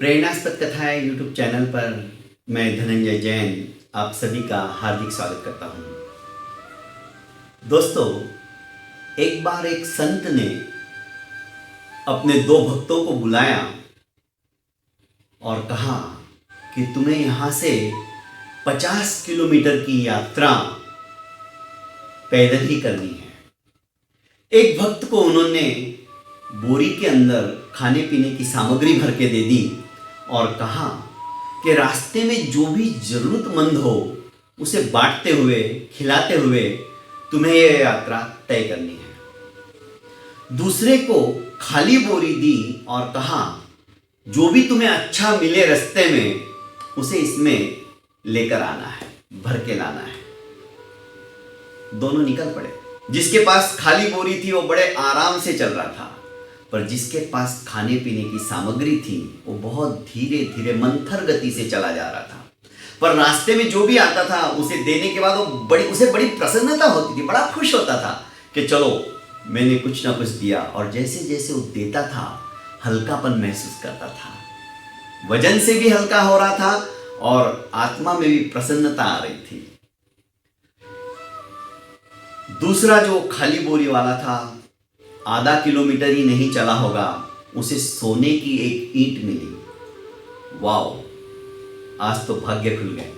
प्रेरणास्पद कथाएं YouTube channel पर मैं धनंजय जैन आप सभी का हार्दिक स्वागत करता हूं। दोस्तों, एक बार एक संत ने अपने दो भक्तों को बुलाया और कहा कि तुम्हें यहां से 50 किलोमीटर की यात्रा पैदल ही करनी है। एक भक्त को उन्होंने बोरी के अंदर खाने पीने की सामग्री भर के दे दी और कहा कि रास्ते में जो भी जरूरतमंद हो उसे बांटते हुए खिलाते हुए तुम्हें यह यात्रा तय करनी है। दूसरे को खाली बोरी दी और कहा जो भी तुम्हें अच्छा मिले रास्ते में उसे इसमें लेकर आना है, भर के लाना है। दोनों निकल पड़े। जिसके पास खाली बोरी थी वो बड़े आराम से चल रहा था, पर जिसके पास खाने पीने की सामग्री थी वो बहुत धीरे धीरे मंथर गति से चला जा रहा था। पर रास्ते में जो भी आता था उसे देने के बाद उसे बड़ी प्रसन्नता होती थी, बड़ा खुश होता था कि चलो मैंने कुछ ना कुछ दिया। और जैसे जैसे वो देता था हल्कापन महसूस करता था, वजन से भी हल्का हो रहा था और आत्मा में भी प्रसन्नता आ रही थी। दूसरा जो खाली बोरी वाला था, आधा किलोमीटर ही नहीं चला होगा, उसे सोने की एक ईंट मिली। वाओ, आज तो भाग्य खुल गए।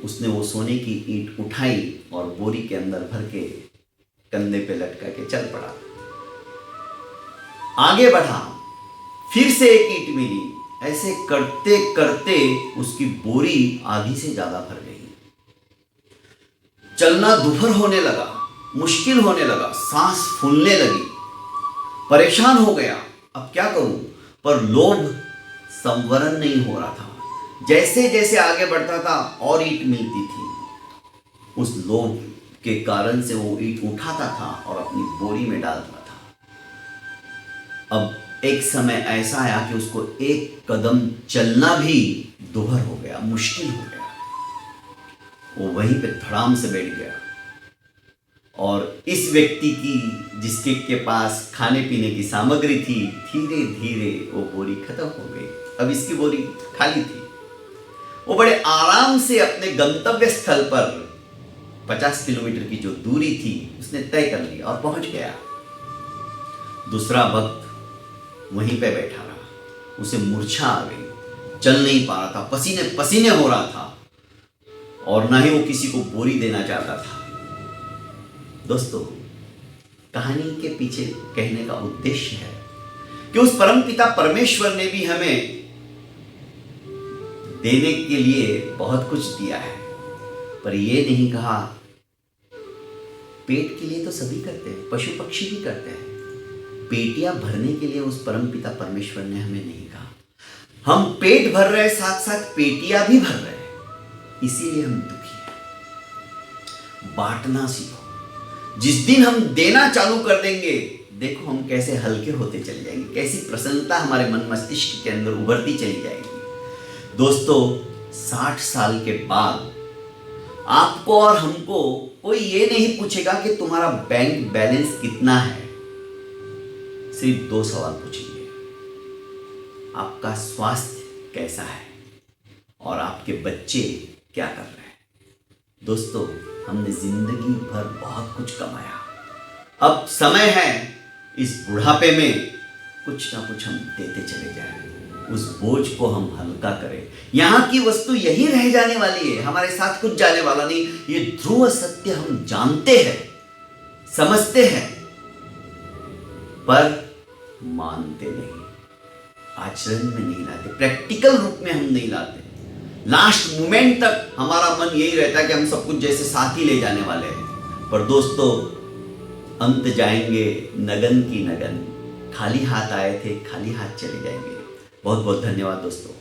उसने वो सोने की ईंट उठाई और बोरी के अंदर भर के कंधे पे लटका के चल पड़ा। आगे बढ़ा, फिर से एक ईंट मिली। ऐसे करते करते उसकी बोरी आधी से ज्यादा भर गई। चलना दुभर होने लगा, मुश्किल होने लगा, सांस फूलने लगी, परेशान हो गया, अब क्या करूं। पर लोभ संवरण नहीं हो रहा था। जैसे जैसे आगे बढ़ता था और ईंट मिलती थी। उस लोभ के कारण से वो ईंट उठाता था और अपनी बोरी में डालता था। अब एक समय ऐसा आया कि उसको एक कदम चलना भी दुभर हो गया, मुश्किल हो गया। वो वहीं पे धड़ाम से बैठ गया और इस व्यक्ति की जिसके के पास खाने पीने की सामग्री थी, धीरे धीरे वो बोरी खत्म हो गई। अब इसकी बोरी खाली थी। वो बड़े आराम से अपने गंतव्य स्थल पर 50 किलोमीटर की जो दूरी थी उसने तय कर ली और पहुंच गया। दूसरा भक्त वहीं पे बैठा रहा। उसे मूर्छा आ गई, चल नहीं पा रहा था, पसीने पसीने हो रहा था और ना ही वो किसी को बोरी देना चाहता था। दोस्तों, कहानी के पीछे कहने का उद्देश्य है कि उस परमपिता परमेश्वर ने भी हमें देने के लिए बहुत कुछ दिया है, पर यह नहीं कहा। पेट के लिए तो सभी करते हैं, पशु पक्षी भी करते हैं। पेटियां भरने के लिए उस परमपिता परमेश्वर ने हमें नहीं कहा। हम पेट भर रहे, साथ साथ पेटियां भी भर रहे हैं, इसीलिए हम दुखी हैं। बांटना सीखो। जिस दिन हम देना चालू कर देंगे, देखो हम कैसे हल्के होते चले जाएंगे, कैसी प्रसन्नता हमारे मन मस्तिष्क के अंदर उभरती चली जाएगी। दोस्तों, 60 साल के बाद आपको और हमको कोई ये नहीं पूछेगा कि तुम्हारा बैंक बैलेंस कितना है। सिर्फ 2 सवाल पूछेंगे, आपका स्वास्थ्य कैसा है और आपके बच्चे क्या कर रहे हैं। दोस्तों, हमने जिंदगी भर बहुत कुछ कमाया। अब समय है इस बुढ़ापे में कुछ ना कुछ हम देते चले जाएं, उस बोझ को हम हल्का करें। यहां की वस्तु यही रह जाने वाली है, हमारे साथ कुछ जाने वाला नहीं। ये ध्रुव सत्य हम जानते हैं, समझते हैं, पर मानते नहीं, आचरण में नहीं लाते, प्रैक्टिकल रूप में हम नहीं लाते। लास्ट मोमेंट तक हमारा मन यही रहता है कि हम सब कुछ जैसे साथ ही ले जाने वाले हैं। पर दोस्तों, अंत जाएंगे नगन की नगन। खाली हाथ आए थे, खाली हाथ चले जाएंगे। बहुत बहुत धन्यवाद दोस्तों।